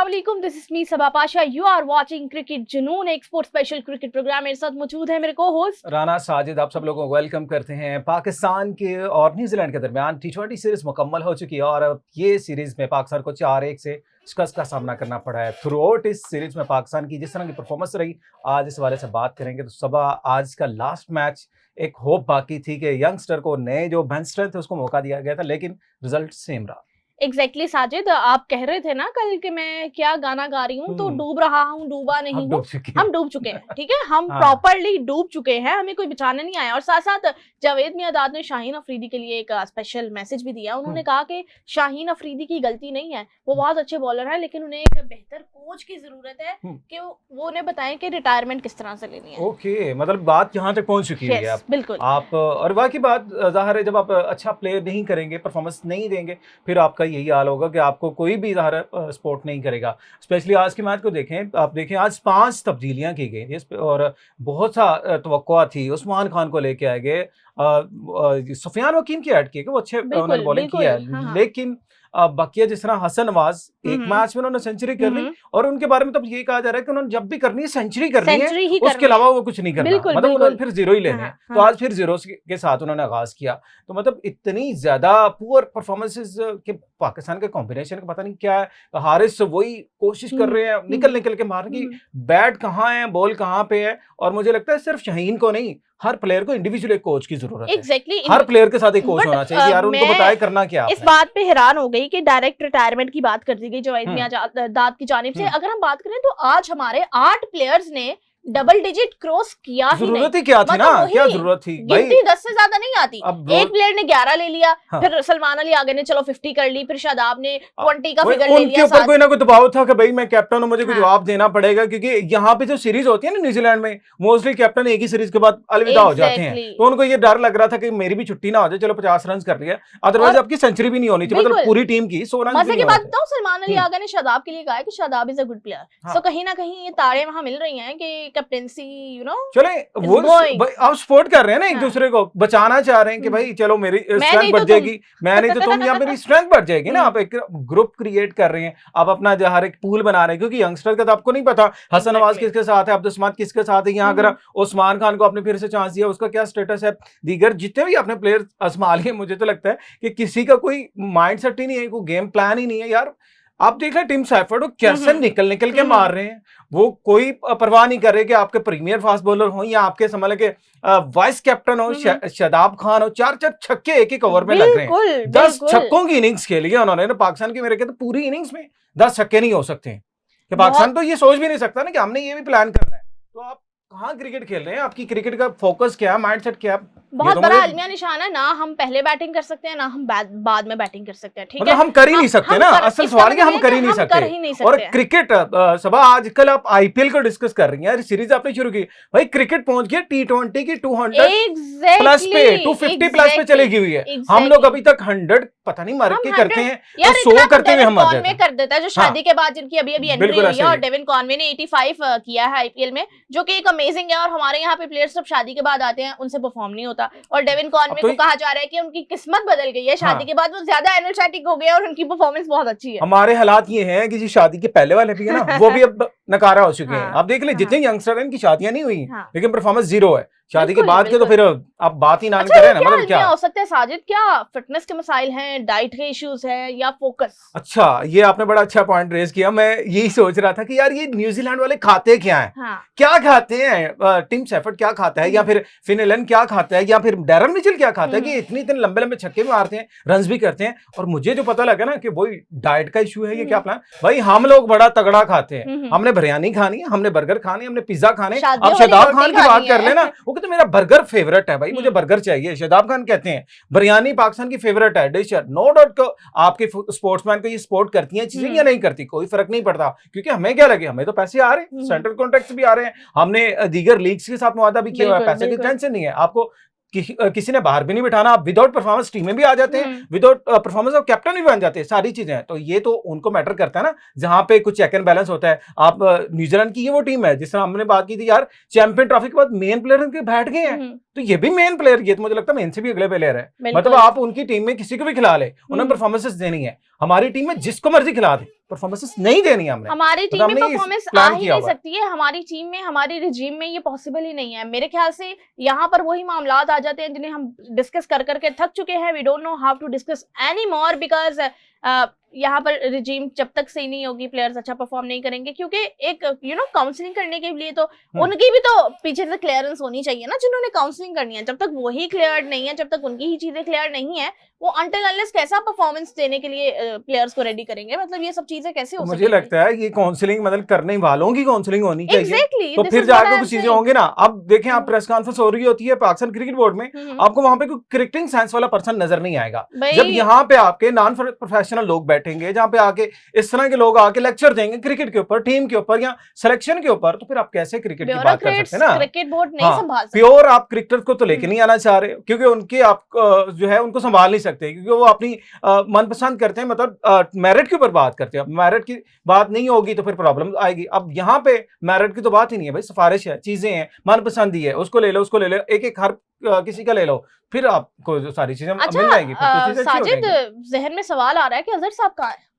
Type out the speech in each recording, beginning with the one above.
अस्सलामुअलैकुम, this is me Saba Pasha. You are watching cricket Junoon, एक sports special cricket programme. मेरे साथ मौजूद है मेरे को होस्ट राना साजिद। आप सब लोगों को वेलकम करते हैं। पाकिस्तान के और न्यूजीलैंड के दरमियान टी20 सीरीज मुकम्मल हो चुकी है और अब ये सीरीज में पाकिस्तान को 4-1 से शिकस्त का सामना करना पड़ा है। थ्रू आउट इस सीरीज में पाकिस्तान की जिस तरह की परफॉर्मेंस रही, आज इस हवाले से बात करेंगे। तो सबा, आज का लास्ट मैच एक होप बाकी थी कि यंगस्टर को, नए जो बेंच स्ट्रेंथ थे उसको मौका दिया गया था, लेकिन रिजल्ट सेम रहा। एग्जैक्टली साजिद, आप कह रहे थे ना कल कि मैं क्या गाना गा रही हूँ, तो डूब रहा हूँ, डूबा नहीं हूँ। हम डूब चुके हैं, ठीक है, हम प्रॉपरली डूब चुके हैं, हमें कोई बचाने नहीं आया। और साथ साथ जावेद मियांदाद ने शाहीन अफरीदी के लिए एक स्पेशल मैसेज भी दिया। उन्होंने कहा कि शाहीन अफरीदी की गलती नहीं है, वो बहुत अच्छे बॉलर हैं, लेकिन उन्हें एक बेहतर कोच की जरूरत है कि वो उन्हें बताएं कि रिटायरमेंट किस तरह से लेनी है। ओके, मतलब बात यहाँ तक पहुंच चुकी है। बिल्कुल आप, और बाकी बात जाहिर है, जब आप अच्छा प्ले नहीं करेंगे, परफॉर्मेंस नहीं देंगे, फिर आपका यही हाल होगा कि आपको कोई भी सपोर्ट नहीं करेगा। स्पेशली आज के मैच को देखें, आप देखें आज 5 तब्दीलियां की गई और बहुत सा तवक्कुआ थी। उस्मान खान को लेके आए गए, सुफियान वकीम की ऐड किए कि वो अच्छे उन्होंने बॉलिंग किया है, लेकिन बकिया जिस तरह हसन नवाज एक मैच में उन्होंने सेंचुरी कर ली और उनके बारे में तब ये कहा जा रहा है कि उन्होंने जब भी करनी है सेंचुरी करनी है, उसके अलावा वो कुछ नहीं करना। मतलब उन्होंने फिर जीरो ही लेने हैं। तो आज फिर जीरो के साथ उन्होंने आगाज किया। तो मतलब इतनी ज्यादा पुअर परफॉर्मेंसेस के पाकिस्तान के कॉम्बिनेशन का पता नहीं क्या है। हारिस वही कोशिश कर रहे हैं निकल के मारने की, बैट कहाँ है, बॉल कहाँ पे है। और मुझे लगता है सिर्फ शाहीन को नहीं, हर प्लेयर को इंडिविजुअल एक कोच की जरूरत है। Exactly. हर प्लेयर के साथ एक कोच होना चाहिए यार, उनको बताए करना क्या। इस बात पे हैरान हो गई कि डायरेक्ट रिटायरमेंट की बात कर दी गई जावेद मियांदाद की जानिब से। अगर हम बात करें तो आज हमारे 8 प्लेयर्स ने डबल डिजिट क्रॉस किया ही नहीं। जरूरत ही क्या थी ना, क्या जरूरत थी भाई? 10 से ज्यादा नहीं आती। एक प्लेयर ने 11 ले लिया, फिर सलमान अली आगे ने चलो 50 कर ली, फिर शादाब ने 20 का फिगर ले लिया। उनके ऊपर कोई ना कोई दबाव था कि भाई मैं कैप्टन हूं, मुझे कोई जवाब देना पड़ेगा, क्योंकि यहाँ पे जो सीरीज होती है ना न्यूजीलैंड में, मोस्टली कैप्टन एक ही सीरीज के बाद अलविदा हो जाते हैं। तो उनको ये डर लग रहा था कि मेरी भी छुट्टी ना हो जाए, चलो 50 रन कर लिया, अदरवाइज आपकी सेंचुरी भी नहीं होनी चाहिए। मतलब पूरी टीम की 100 रन। मजे की बात बताऊं, सलमान अली आगे ने शादाब के लिए कहा है कि Shadab is a good player. तो कहीं ना कहीं ये तारे वहां मिल रही हैं कि कैप्टेंसी चले वो आप सपोर्ट कर रहे हैं ना, एक दूसरे को बचाना चाह रहे हैं कि भाई चलो मेरी स्ट्रेंथ बढ़ जाएगी, मैं नहीं तो तुम, या मेरी स्ट्रेंथ बढ़ जाएगी ना। आप एक ग्रुप क्रिएट कर रहे हैं, आप अपना जहाँ एक पूल बना रहे हैं, क्योंकि यंगस्टर का तो आपको नहीं पता हसन नवाज किसके साथ है, अब्दुल समाद किसके साथ है। यहाँ अगर उस्मान खान को आपने फिर से चांस दिया, उसका क्या स्टेटस है। दीगर जितने भी आपने प्लेयर आजमा लिए, मुझे तो लगता है कि किसी का कोई माइंड सेट ही नहीं है, कोई गेम प्लान ही नहीं है यार। आप देख रहे टीम सैफर्ड कैसे निकल के मार रहे हैं, वो कोई परवाह नहीं कर रहे कि आपके प्रीमियर फास्ट बॉलर हो या आपके समझ के वाइस कैप्टन हो शादाब खान हो। 4 छक्के एक ओवर में लग रहे हैं। 10 छक्कों की इनिंग्स खेली है उन्होंने ना पाकिस्तान की। मेरे कहते पूरी इनिंग्स में 10 छक्के नहीं हो सकते कि पाकिस्तान तो ये सोच भी नहीं सकता ना कि हमने ये भी प्लान करना है। तो आप कहाँ क्रिकेट खेल रहे हैं? आपकी क्रिकेट का फोकस क्या है, माइंडसेट क्या है? बहुत बड़ा अलमिया निशान है ना। हम पहले बैटिंग कर सकते हैं ना हम बाद में बैटिंग कर सकते हैं, ठीक है। हम कर ही नहीं सकते ना, असल सवाल है हम कर ही नहीं सकते। और क्रिकेट सबा, आजकल आप आईपीएल को डिस्कस कर रही हैं, सीरीज आपने शुरू की भाई, क्रिकेट पहुंच गया T20 की 200 प्लस पे, 250 प्लस पे चली हुई है। हम लोग अभी तक 100 पता नहीं मार के करते हैं, 100 करते हुए हम कर देता है। जो शादी के बाद जिनकी अभी एंट्री हुई है, और डेविन कॉनवे ने 85 किया है आईपीएल में, जो कि एक अमेजिंग है। और हमारे यहाँ पे प्लेयर्स जब शादी के बाद आते हैं उनसे परफॉर्म नहीं होता। और डेविन कॉनवे को कहा जा रहा है कि उनकी किस्मत बदल गई है, शादी के बाद वो ज्यादा एनर्जेटिक हो गए और उनकी परफॉर्मेंस बहुत अच्छी है। हमारे हालात ये हैं कि शादी के पहले वाले भी है ना, वो भी अब नकारा हो चुके हैं। आप देख ले, जितने यंगस्टर हैं इनकी शादियां नहीं हुई, लेकिन परफॉर्मेंस जीरो है। शादी के बाद के तो फिर आप बात ही ना करें ना। मतलब क्या हो सकता है साजिद? क्या फिटनेस के मसाइल हैं, डाइट के इश्यूज हैं, या फोकस? अच्छा, ये आपने बड़ा अच्छा पॉइंट रेज किया। मैं यही सोच रहा था कि यार ये न्यूजीलैंड वाले खाते क्या हैं, क्या खाते हैं? टीम सैफर्ड क्या खाता है, या फिर फिन एलन क्या खाता है, या फिर डैरन मिचेल क्या खाता है कि इतने लंबे लंबे छक्के मारते हैं, रन्स भी करते हैं। और मुझे जो पता लगा ना कि वही डाइट का इशू है, ये क्या प्लान भाई? हम लोग बड़ा तगड़ा खाते हैं, हमने बिरयानी खानी है, हमने बर्गर खाने, हमने पिज्जा खाने। अब शादाब खान की बात कर लेना, वो कहते मेरा बर्गर फेवरेट है भाई, मुझे बर्गर चाहिए। शादाब खान कहते हैं बिरयानी पाकिस्तान की फेवरेट है डिश है। नो डाउट को आपके स्पोर्ट्समैन को ये सपोर्ट करती हैं चीजें या नहीं करती, कोई फर्क नहीं पड़ता, क्योंकि हमें क्या लगे, हमें तो पैसे आ रहे हैं, सेंट्रल कॉन्ट्रैक्ट्स भी आ रहे हैं, हमने दीगर लीग्स के साथ मुआहदा भी किया हुआ है, पैसे की टेंशन नहीं है आपको। किसी ने बाहर भी नहीं बिठाना, आप विदाउट परफॉर्मेंस टीम में भी आ जाते हैं, विदाउट परफॉर्मेंस आप कैप्टन भी बन जाते हैं, सारी चीजें हैं। तो ये तो उनको मैटर करता है ना, जहां पे कुछ चेक एंड बैलेंस होता है। आप न्यूजीलैंड की ये वो टीम है जिस तरह हमने बात की थी यार, चैंपियन ट्रॉफी के बाद मेन प्लेयर उनके बैठ गए हैं, तो ये भी मेन प्लेयर, ये तो मुझे लगता है मेन से भी अगले प्लेयर है। मतलब आप उनकी टीम में किसी को भी खिला ले, उन्हें परफॉर्मेंसेस देनी है। हमारी टीम में जिसको मर्जी खिला दे, परफॉर्मेंसेस नहीं देनी हमने, हमारी टीम में परफॉर्मेंस आ ही नहीं सकती है, हमारी टीम में, हमारी रिजीम में ये पॉसिबल ही नहीं है। मेरे ख्याल से यहाँ पर वही मामलात आ जाते हैं जिन्हें हम डिस्कस कर करके थक चुके हैं। We don't know how to discuss any more, because यहाँ पर रिजीम जब तक सही नहीं होगी, प्लेयर्स अच्छा परफॉर्म नहीं करेंगे, क्योंकि एक काउंसलिंग करने के लिए तो उनकी भी तो पीछे से क्लियरेंस होनी चाहिए ना, जिन्होंने काउंसलिंग करनी है। जब तक वही क्लियर नहीं है, जब तक उनकी ही चीजें क्लियर नहीं है, वो अनटिल अनलेस कैसा परफॉर्मेंस देने के लिए प्लेयर्स को रेडी करेंगे? मतलब ये सब चीजें कैसे हो मुझे लगता है ये काउंसलिंग मतलब करने वालों की काउंसलिंग होनी चाहिए। Exactly, तो फिर जाकर कुछ चीजें होंगी ना। अब देखें, आप प्रेस कॉन्फ्रेंस हो रही होती है पाकिस्तान क्रिकेट बोर्ड में, आपको वहां पे कोई क्रिकेटिंग साइंस वाला पर्सन नजर नहीं आएगा। जब यहाँ पे आपके नॉन प्रोफेशनल लोग बैठेंगे, जहाँ पे आके इस तरह के लोग आके लेक्चर देंगे क्रिकेट के ऊपर, टीम के ऊपर या सिलेक्शन के ऊपर, तो फिर आप कैसे क्रिकेट की बात कर सकते हैं ना? क्रिकेट बोर्ड नहीं संभाल सकते। प्योर आप क्रिकेटर को तो लेके नहीं आना चाह रहे, क्योंकि उनके आप जो है उनको संभाल नहीं सकते, क्योंकि वो अपनी मनपसंद करते हैं, मतलब मेरिट के ऊपर बात करते हैं। मेरिट की बात नहीं होगी तो फिर प्रॉब्लम आएगी। अब यहाँ पे मेरिट की तो बात ही नहीं है भाई, सिफारिश है, चीजें हैं, मनपसंद ही है, उसको ले लो, उसको ले लो, एक एक हर किसी का ले लो, फिर आपको जो सारी चीजें मिल जाएंगी। साजिद, जहन में सवाल आ रहा है कि अजहर साहब कहाँ है?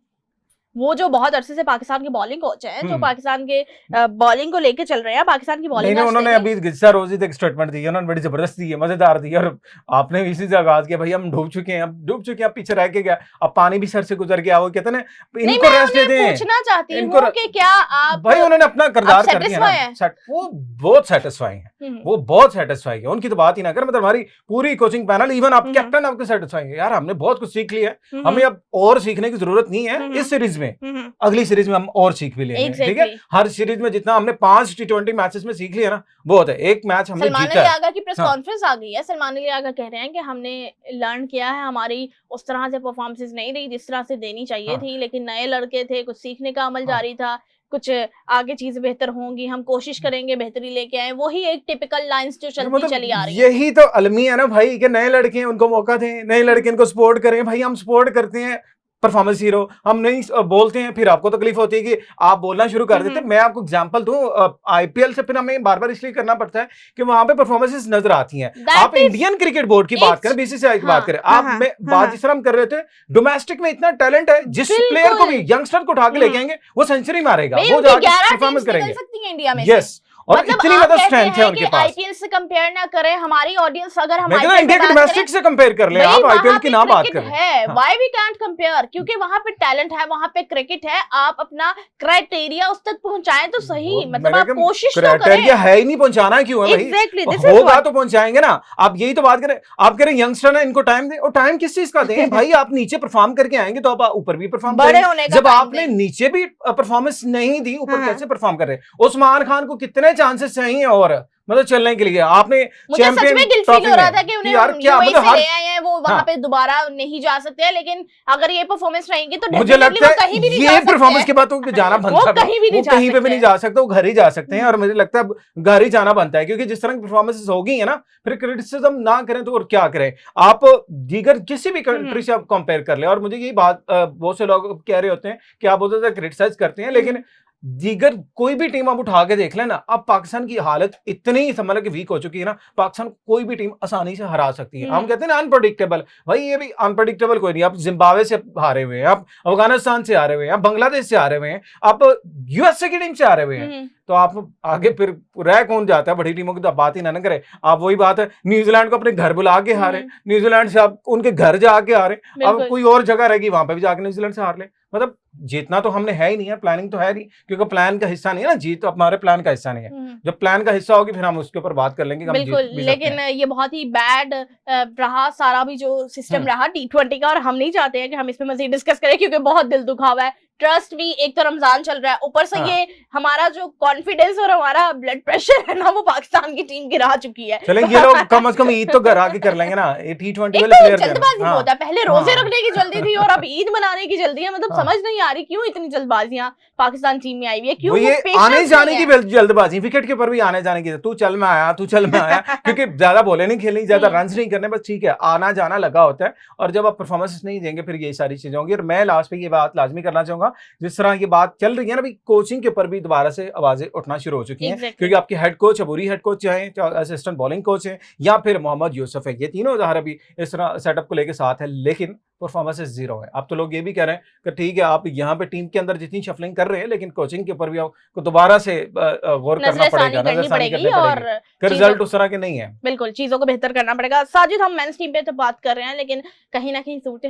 वो जो बहुत अरसे से पाकिस्तान के बॉलिंग कोच हैं, जो पाकिस्तान के बॉलिंग को लेके चल रहे हैं, पाकिस्तान की बॉलिंग नहीं, उन्होंने अभी गिस्सा रोजी एक स्टेटमेंट दी है, उन्होंने बड़ी जबरदस्त दी है, मजेदार दी है, और आपने इसी से आगाज किया, भाई हम डूब चुके हैं, अब डूब चुके हैं, पीछे रह के गया, अब पानी भी सर से गुजर गया। वो कहते हैं इनको रेस्ट दे दें। पूछना चाहती हूं कि क्या आप भाई उन्होंने अपना किरदार कर दिया ना, वो बहुत सेटिस्फाइंग है, वो बहुत सेटिस्फाइंग है, उनकी तो बात ही ना कर। मतलब हमारी पूरी कोचिंग पैनल, इवन आप कैप्टन आपके सेटिस्फाइंग है। यार हमने बहुत कुछ सीख लिया है, हमें अब और सीखने की जरूरत नहीं है इस सीरीज में, अगली सीरीज में हम और सीख भी लेंगे। ठीक है, हर सीरीज में जितना हमने 5 T20 मैचेस में सीख लिया ना, बहुत है। एक मैच हमने जीता है। सलमान अली आगा की प्रेस कॉन्फ्रेंस आ गई है, सलमान अली आगा कह रहे हैं कि हमने लर्न किया है, हमारी उस तरह से परफॉर्मेंसेस नहीं रही जिस तरह से देनी चाहिए थी, लेकिन नए लड़के थे, कुछ सीखने का अमल जारी था, कुछ आगे चीजें बेहतर होंगी, हम कोशिश करेंगे बेहतरी लेके आए। वही एक टिपिकल लाइंस जो चलती चली आ रही है। यही तो अलमी है ना भाई, कि नए लड़के हैं उनको मौका दें, नए लड़के इनको सपोर्ट करें। भाई हम सपोर्ट करते हैं परफॉर्मेंस हीरो, हम नहीं बोलते हैं, फिर आपको तकलीफ होती है कि आप बोलना शुरू कर देते हैं। मैं आपको एग्जांपल दूं, आईपीएल से फिर हमें बार बार इसलिए करना पड़ता है कि वहां पे परफॉर्मेंसेस नजर आती हैं। आप इंडियन क्रिकेट बोर्ड की बात करें, बीसीसीआई की बात करें, आप में बात जिस तरह हम कर रहे थे, डोमेस्टिक में इतना टैलेंट है, जिस प्लेयर को भी यंगस्टर को उठा के लेके आएंगे वो सेंचुरी मारेगा, वो जाके परफॉर्मेंस करेंगे। इंडिया में यस, और इतनी मतलब स्ट्रेंथ है उनके पास। आईपीएल से कंपेयर ना करें, हमारी ऑडियंस अगर हम इंडिया के डोमेस्टिक से कंपेयर कर ले, आप आईपीएल की ना बात करें। Why we can't compare? क्योंकि वहां पे टैलेंट है, वहां पे क्रिकेट है, आप अपना क्राइटेरिया उस तक पहुंचाएं तो सही, मतलब आप कोशिश तो करें। क्राइटेरिया है ही नहीं, पहुंचाना क्यों है भाई? होगा तो पहुंचाएंगे ना। आप यही तो बात करें, आप कह रहे यंगस्टर है इनको टाइम दें, और टाइम किस चीज का दें भाई? आप नीचे परफॉर्म करके आएंगे तो आप ऊपर भी परफॉर्म करेंगे। जब आपने नीचे भी परफॉर्मेंस नहीं दी, ऊपर कैसे परफॉर्म कर रहे? उस्मान खान को कितने चांसेस चाहिए और मतलब चलने के लिए? आपने मुझे सच में गिल्ट फील हो रहा था कि उन्हें यार क्या मतलब ले आए हैं, वो वहां पे दोबारा नहीं जा सकते हैं, लेकिन अगर ये परफॉर्मेंस रहेगी तो मुझे लगता है ये परफॉर्मेंस के बाद तो जाना बनता है, कहीं पे भी नहीं जा सकते, वो घर ही जा सकते हैं। और मुझे लगता है घर ही जाना बनता है, क्योंकि जिस तरह की परफॉर्मेंसेस होगी है ना, फिर क्रिटिसिज्म ना करें तो और क्या करें? आप दीगर किसी भी कंट्री से आप कंपेयर कर ले। और मुझे यही बात बहुत से लोग कह रहे होते हैं कि आप बहुत ज्यादा क्रिटिसाइज करते हैं, लेकिन दीगर कोई भी टीम आप उठा के देख लेना, अब पाकिस्तान की हालत इतनी मतलब कि वीक हो चुकी है ना, पाकिस्तान कोई भी टीम आसानी से हरा सकती है। हम कहते हैं ना अनप्रेडिक्टेबल, भाई ये भी अनप्रेडिक्टेबल कोई नहीं। आप जिम्बाब्वे से हारे हुए हैं, आप अफगानिस्तान से हारे हुए हैं, आप बांग्लादेश से हारे हुए हैं, आप यूएसए की टीम से हारे हुए हैं, तो आप आगे फिर रह कौन जाता है? बड़ी टीमों की तो बात ही ना करें। आप वही बात है, न्यूजीलैंड को अपने घर बुला के हारे, न्यूजीलैंड से आप उनके घर जाके हारे, अब कोई और जगह रहेगी वहां पे भी जाके न्यूजीलैंड से हार ले। मतलब जीतना तो हमने है ही नहीं है, प्लानिंग तो है नहीं, क्योंकि प्लान का हिस्सा नहीं है ना, जीत तो हमारे प्लान का हिस्सा नहीं है। जब प्लान का हिस्सा होगी फिर हम उसके ऊपर बात कर लेंगे। बिल्कुल, लेकिन ये बहुत ही बैड रहा सारा भी जो सिस्टम रहा T20 का, और हम नहीं चाहते हैं कि हम इस पे मजीद डिस्कस करें, क्योंकि बहुत दिल दुखावा है। ट्रस्ट भी, एक तो रमजान चल रहा है, ऊपर से ये हमारा जो कॉन्फिडेंस और हमारा ब्लड प्रेशर है ना, वो पाकिस्तान की टीम गिरा चुकी है। चलें ये लोग कम से कम ईद तो घर आके कर लेंगे ना। T20 वाले प्लेयर जल्दबाजी होता है, पहले रोजे रखने की जल्दी थी और अब ईद मनाने की जल्दी है। मतलब समझ नहीं आ रही क्यों इतनी जल्दबाजियां पाकिस्तान टीम में आई हुई है, क्यों ये आने जाने की जल्दबाजी, विकेट के ऊपर भी आने जाने की, तू चल मैं आया, तू चल मैं आया, क्योंकि ज्यादा बोले नहीं खेलनी, ज्यादा रन नहीं करने, बस ठीक है आना जाना लगा होता है। और जब आप परफॉर्मेंस नहीं देंगे फिर ये सारी चीजें होंगी। और मैं लास्ट पे ये बात लाजमी करना चाहूंगा, जिस तरह ये बात चल रही है ना, अभी कोचिंग के ऊपर भी दोबारा से आवाजें उठना शुरू हो चुकी हैं, क्योंकि आपके हेड कोच अबूरी हेड कोच चाहे, असिस्टेंट बॉलिंग कोच है, या फिर मोहम्मद यूसुफ है, ये तीनों ज़ाहिर अभी इस तरह सेटअप को लेके साथ है। लेकिन परफॉर्मेंसेस जीरो है। अब तो लोग ये भी कह रहे हैं कि ठीक है आप यहाँ पे टीम के अंदर जितनी शफलिंग कर रहे हैं लेकिन कोचिंग के ऊपर भी आपको दोबारा से गौर करना पड़ेगा, नजरसानी करनी पड़ेगी, रिजल्ट उस तरह के नहीं है। बिल्कुल, चीजों को बेहतर करना पड़ेगा। साजिद, हम मेंस टीम पे तो बात कर रहे हैं लेकिन कहीं ना कहीं सूरत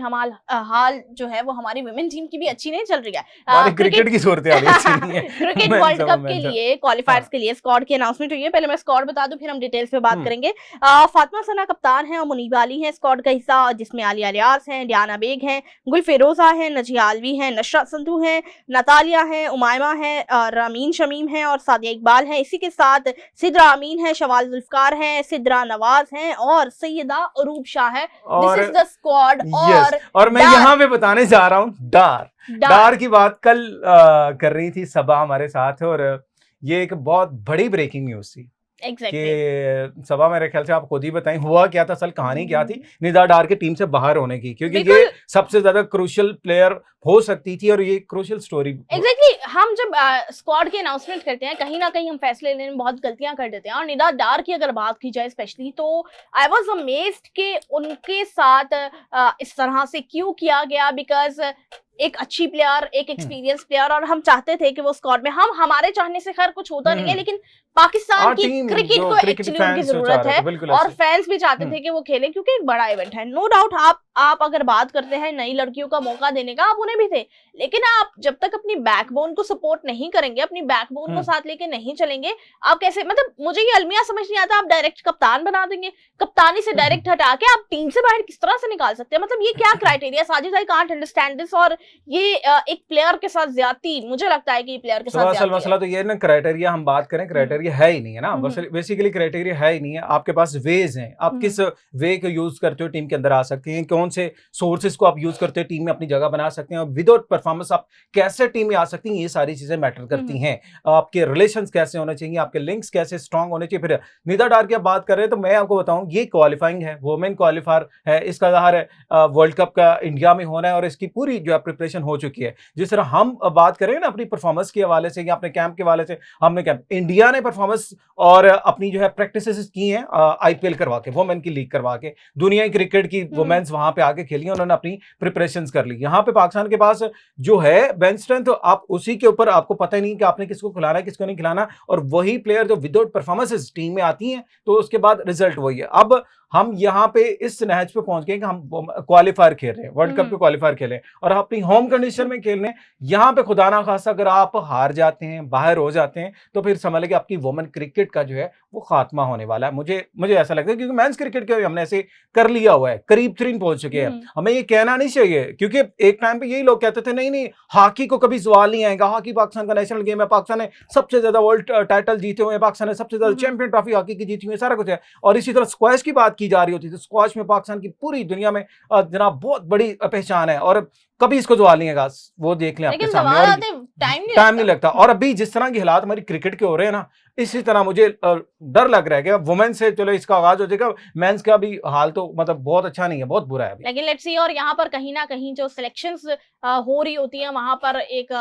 हाल जो है वो हमारी वुमेन टीम की भी अच्छी नहीं चल रही है। क्रिकेट की सूरत हाल अच्छी नहीं है। क्रिकेट वर्ल्ड कप के लिए क्वालिफायर्स के लिए स्क्वाड की अनाउंसमेंट हुई है। पहले मैं स्क्वाड बता दूं फिर हम डिटेल्स पे बात करेंगे। फातिमा सना कप्तान है और मुनीबा अली है स्क्वाड का हिस्सा, जिसमें आलिया रियाज है, डियाना बेग है, गुल फिरोजा है, नजिया आलवी है, नशरत संधू है, नतालिया है, उमायमा है, रामीन शमीम है और सादिया इकबाल है। इसी के साथ सिद्रा अमीन है, शवाल जुल्फकार है, सिद्रा नवाज है और सैयदा अरूब शाह है। This is the squad. और मैं यहाँ पे बताने जा रहा हूँ डार की बात कल कर रही थी सबा हमारे साथ, और ये एक बहुत बड़ी ब्रेकिंग न्यूज थी। कि सबा मेरे ख्याल से आप खुद ही बताएं हुआ क्या था, असल कहानी क्या थी निदा डार की टीम से बाहर होने की, क्योंकि ये सबसे ज्यादा क्रूशियल प्लेयर हो सकती थी और ये क्रूशियल स्टोरी। एग्जैक्टली हम जब स्क्वाड की अनाउंसमेंट करते हैं कहीं ना कहीं हम फैसले लेने में बहुत गलतियां कर देते हैं, और निदा डार की अगर बात की जाए स्पेशली तो आई वाज अमेज्ड कि उनके साथ इस तरह से क्यों किया गया, बिकॉज एक अच्छी प्लेयर, एक एक्सपीरियंस प्लेयर, और हम चाहते थे कि वो स्क्वाड में, हम हमारे चाहने से खैर कुछ होता नहीं है लेकिन पाकिस्तान की क्रिकेट को एक्चुअली उनकी जरूरत है और फैंस भी चाहते थे कि वो खेले क्योंकि एक बड़ा इवेंट है। नो डाउट आप अगर बात करते हैं नई लड़कियों का मौका देने का, आप उन्हें भी थे, लेकिन आप जब तक अपनी बैकबोन को सपोर्ट नहीं करेंगे, अपनी बैकबोन को साथ लेके नहीं चलेंगे, आप कैसे, मतलब मुझे ये अलमिया समझ नहीं आता, आप डायरेक्ट कप्तान बना देंगे, कप्तानी से डायरेक्ट हटा के आप टीम से बाहर किस तरह से निकाल सकते हैं, मतलब ये क्या criteria Sajid, I can't understand this. और ये एक प्लेयर के साथ ज्यादती, मुझे लगता है कि प्लेयर के साथ असल मसला तो ये ना, क्राइटेरिया हम बात करें, क्राइटेरिया है ही नहीं है ना, बेसिकली क्राइटेरिया है ही नहीं है। आपके पास वेज हैं, आप किस वे को यूज करते हो टीम के अंदर आ सकते हैं, कौन से सोर्सेज को आप यूज करते हो टीम में अपनी जगह बना सकते हैं, और विदाउट परफॉर्मेंस आप कैसे टीम में आ सकती हैं, ये सारी चीजें मैटर करती हैं। आपके रिलेशंस कैसे होने चाहिए, आपके लिंक्स कैसे स्ट्रांग होने चाहिए। फिर निदा डार की आप बात कर रहे हैं तो मैं आपको बताऊं, ये क्वालिफाइंग है, वुमेन क्वालिफायर है, इसका ज़ाहिर है वर्ल्ड कप का इंडिया में होना है और इसकी पूरी जो है प्रिपरेशन हो चुकी है। जिस तरह हम बात करें ना अपनी परफॉर्मेंस के हवाले से या अपने कैंप के हवाले से, हमने कैंप इंडिया ने परफॉर्मेंस और अपनी जो है प्रैक्टिसेस की हैं आईपीएल करवा के, वुमेन की लीग करवा के, दुनिया की क्रिकेट की वुमेन्स वहां पे आके खेली, उन्होंने अपनी प्रिपरेशंस कर ली। यहाँ पे पाकिस्तान के पास जो है बेंच स्ट्रेंथ, तो आप उसी के ऊपर आपको पता ही नहीं कि आपने किसको खिलाना है किसको नहीं खिलाना, और वही प्लेयर जो विदाउट परफॉर्मेंसेस टीम में आती हैं तो उसके बाद रिजल्ट वही है। अब हम यहाँ पे इस नहज पे पहुंच गए कि हम क्वालिफायर खेल रहे हैं, वर्ल्ड कप के क्वालिफायर खेल रहे हैं और अपनी होम कंडीशन में खेल रहे हैं। यहाँ पे खुदा ना खासा अगर आप हार जाते हैं, बाहर हो जाते हैं, तो फिर समझ लें कि आपकी वुमेन क्रिकेट का जो है वो खात्मा होने वाला है। मुझे ऐसा लगता है, क्योंकि मेंस क्रिकेट के हमने ऐसे कर लिया हुआ है, करीब तरीन पहुंच चुके हैं। हमें ये कहना नहीं चाहिए, क्योंकि एक टाइम पे यही लोग कहते थे नहीं हॉकी को कभी सवाल नहीं आएगा, हॉकी पाकिस्तान का नेशनल गेम है, पाकिस्तान ने सबसे ज्यादा वर्ल्ड टाइटल जीते हुए हैं, पाकिस्तान ने सबसे ज्यादा चैंपियन ट्रॉफी हॉकी की जीती हुई है, सारा कुछ है। और इसी तरह स्क्वैश की बात की जा रही होती थी, स्क्वैश में पाकिस्तान की पूरी दुनिया में जनाब बहुत बड़ी पहचान है और कभी इसको सवाल नहीं है, वो देख लें आपके सामने, और टाइम नहीं लगता। और अभी जिस तरह के हालात हमारी क्रिकेट के हो रहे हैं ना, इसी तरह मुझे डर लग रहा है कि वुमेन से चलो इसका आगाज हो जाएगा, मेंस का भी हाल तो मतलब बहुत अच्छा नहीं है, बहुत बुरा है। लेकिन लेट्स सी, और यहाँ पर कहीं ना कहीं जो सिलेक्शंस हो रही होती है वहां पर एक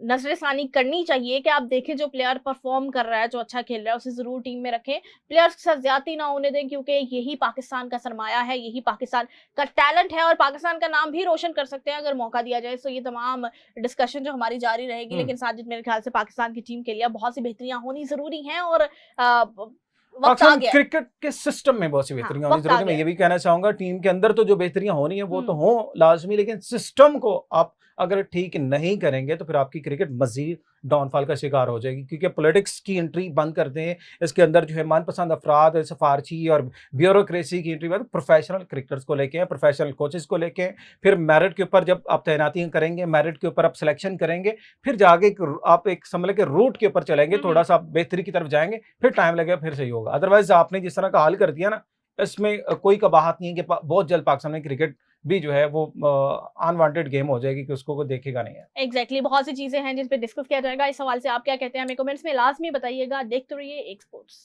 नजरसानी करनी चाहिए कि आप देखें जो प्लेयर परफॉर्म कर रहा है, जो अच्छा खेल रहा है, उसे जरूर टीम में रखें, प्लेयर्स के साथ ज्यादती ना होने दें, क्योंकि यही पाकिस्तान का सरमाया है, यही पाकिस्तान का टैलेंट है और पाकिस्तान का नाम भी रोशन कर सकते हैं अगर मौका दिया जाए। तो ये तमाम डिस्कशन जो हमारी जारी रहेगी, लेकिन साजिद मेरे ख्याल से पाकिस्तान की टीम के लिए बहुत सी बेहतरियां होनी जरूरी हैं और क्रिकेट के सिस्टम में बहुत सी बेहतरियां होनी जरूरी है। मैं ये भी कहना चाहूंगा, टीम के अंदर तो जो बेहतरियां होनी है वो तो हो लाजमी, लेकिन सिस्टम को आप अगर ठीक नहीं करेंगे तो फिर आपकी क्रिकेट मजीद डाउनफॉल का शिकार हो जाएगी, क्योंकि पॉलिटिक्स की एंट्री बंद कर दें, इसके अंदर जो है मनपसंद अफराद, सिफारशी और ब्यूरोक्रेसी की एंट्री, प्रोफेशनल क्रिकेटर्स को लेके, प्रोफेशनल कोचेस को लेके, फिर मेरिट के ऊपर जब आप तैनाती करेंगे, मेरिट के ऊपर आप सिलेक्शन करेंगे, फिर जाके आप एक समझ के रूट के ऊपर चलेंगे, थोड़ा सा बेहतरी की तरफ जाएंगे, फिर टाइम लगेगा, फिर सही होगा। अदरवाइज आपने जिस तरह का हाल कर दिया ना, इसमें कोई कबाहत नहीं है कि बहुत जल्द पाकिस्तान में क्रिकेट भी जो है वो अनवांटेड गेम हो जाएगी कि उसको कोई देखेगा नहीं है। एग्जैक्टली बहुत सी चीजें हैं जिस पे डिस्कस किया जाएगा। इस सवाल से आप क्या कहते हैं हमें कमेंट्स में लाजमी बताइएगा। देखते रहिए एक स्पोर्ट्स।